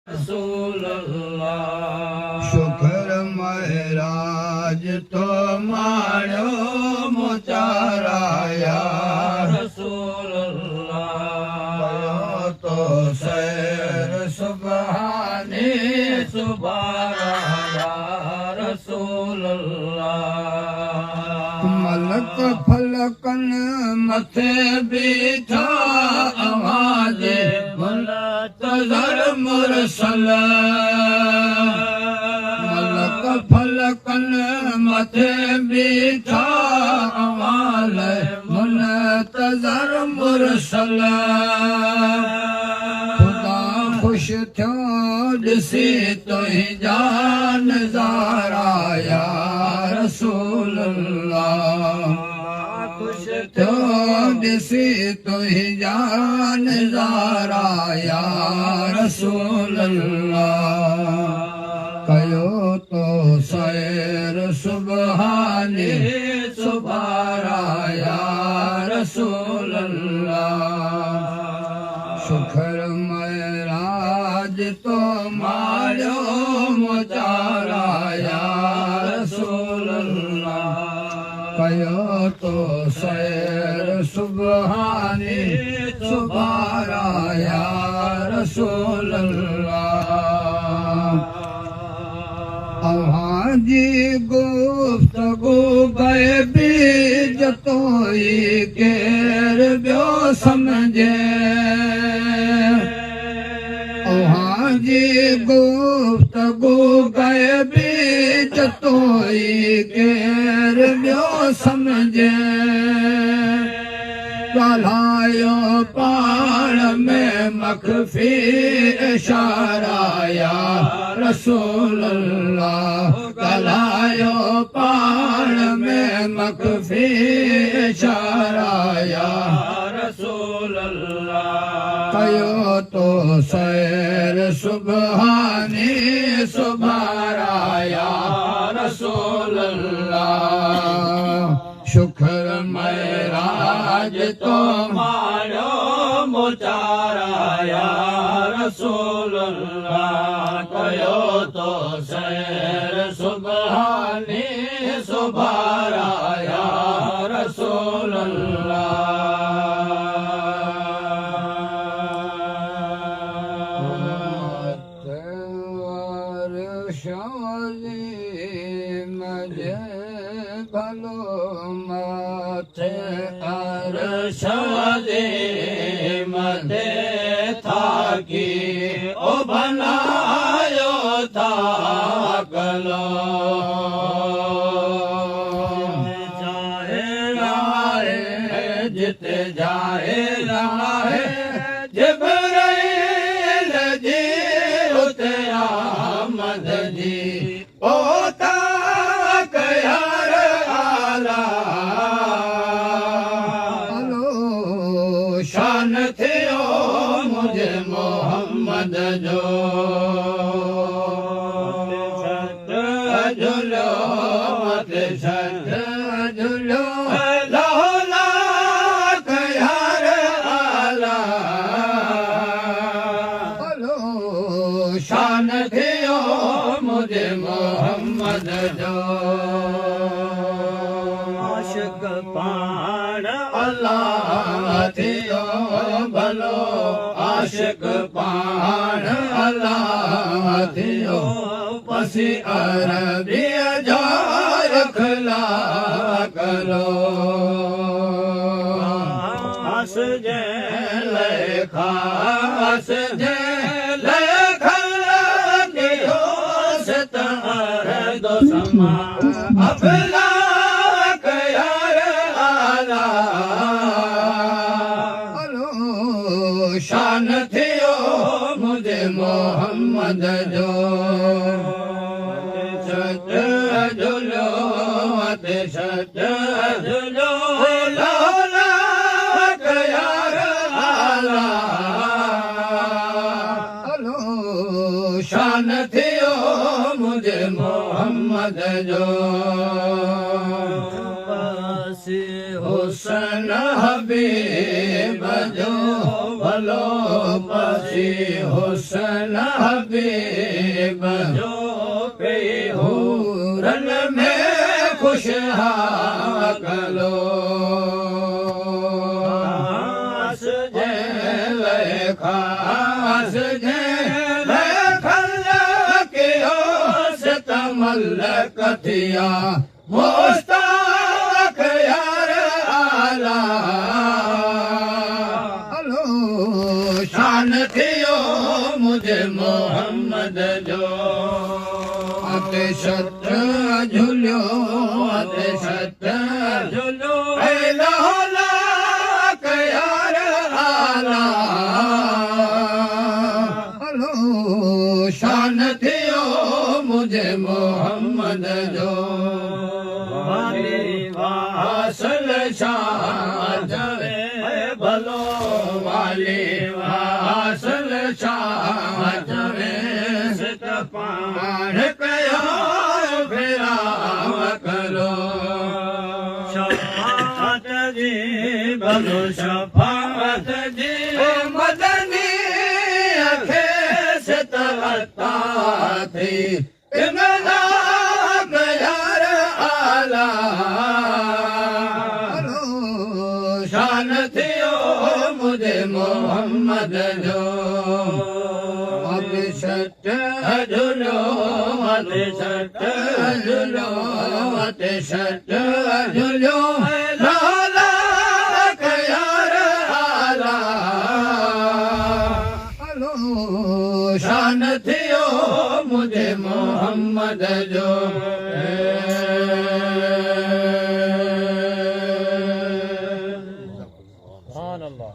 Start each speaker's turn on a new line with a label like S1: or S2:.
S1: रसूल अल्लाह।
S2: शुक्र महराज तो माणो मुचाराया
S1: रसूल अल्लाह।
S2: तो सैर सुबहानी
S1: सुबारा रसूल अल्लाह।
S2: मलक फलकन मथे बीठा आवाज़े मुनतज़र मुरसल मलक फलकन मथे बीठा आवाज़े मुनतज़र मुरसल खुदा खुश थियो ॾिसी तुही जान ज़ारा या रसूल अल्लाह
S1: खुश
S2: थियो ॾिसी तुही जान ज़ारा या रसूल अल्लाह कयो तो सैर सुबहानी सुबारा या रसूल अल्लाह शुक्र महराज तो मारियो मुचारा या रसूल अल्लाह कयो तो सैर सुबहानी सुबारा या रसूल अल्लाह अव्हां जी गुफ्तगू ग़ैबी जतोई केर ॿियो समझे अव्हां जी गुफ्तगू ग़ैबी जतोई केर ॿियो समझे ॻाल्हायो पाण में मख़फ़ी इशारा या रसूल अल्लाह ॻाल्हायो पाण में मख़फ़ी इशारा या
S1: रसूल अल्लाह
S2: कयो तो सैर सुबहानी सुबारा या रसूल अल्लाह शुक्र महराज तो
S1: मारो मुचारा या रसूल अल्लाह कयो तो सैर सुबहानी सुबारा या रसूल
S2: अल्लाह शादी मजे भलो माथे
S1: अरशदे मदे थाकी ओ बनायो था कलो जाए राहे जिते जाए राहे जिब्राइल जी उते आमद जी पोता कयार आला शान थियो मुझे मोहम्मद जो झुलो मत छत झुलो लौला कयार आला शान थियो मुझे मोहम्मद जो आशिक पाण अल्लाह थियो भलो आशिक पाण अल्लाह थियो पसी अरबी जो रखला करो हस जे लेखा हस जे लेखा दियो सतार दो समा अफला कयार आला शान थियो मुझे मोहम्मद जो सच झुलो सच झुलो लौला कयार आला शान थियो मुझे मोहम्मद जो हुसन हबीब जो भलो पसी हुसन हबीब जो पे हूरन में खुशहाल कलो खास जे खास जे कथिया मुस्ताक यार आला हलो शान थियो मुझे मोहम्मद जो अते सत झुलियो अते सत झुलियो लाक यार आला हलो शान थियो मुझे मोहम्मद जो वाली वासल शाह जवे भलो वाली वासल शाह जवे सित पाण कयो फिराव करो शफाअत जी भलो शफाअत जी मदनी अखे सित अता थी यार आला शान थियो मुझे मोहम्मद जो सत झुलो सत झुलो सत झुलो लाला यार आला शान थियो मुझे मोहम्मद जो सुभान अल्लाह